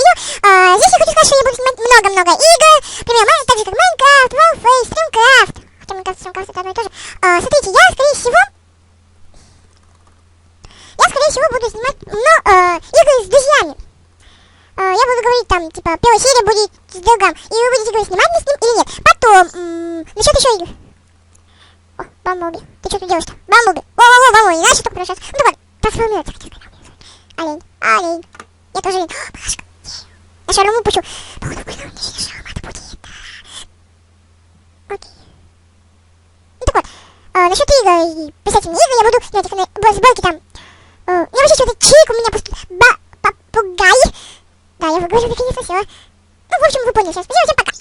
видео. Здесь я хочу сказать, что я буду снимать много-много игр. Например, так же как Майнкрафт, Warface, Стримкрафт. Хотя Стримкрафт это одно и то же. Смотрите, я скорее всего буду снимать игры с друзьями. Я буду говорить там, типа, первая серия будет с другом, и вы будете говорить, снимать мне с ним или нет. Потом, насчет еще игр. О, Бамблби, ты что тут делаешь-то? Бамблби, во-во-во, Бамблби, не знаешь, что такое сейчас? Ну так вот, трансформироваться хотел. Олень. Я тоже олень. Пашка. Я шаурму пущу. Походу, шаурма-то будет. Окей. Ну так вот, насчет игр и писательные игры я буду снимать их сборки там. Не вообще что-то чик, у меня просто попугай. Да, я выговорю наконец-то все. Ну, в общем, вы поняли сейчас. Всем пока.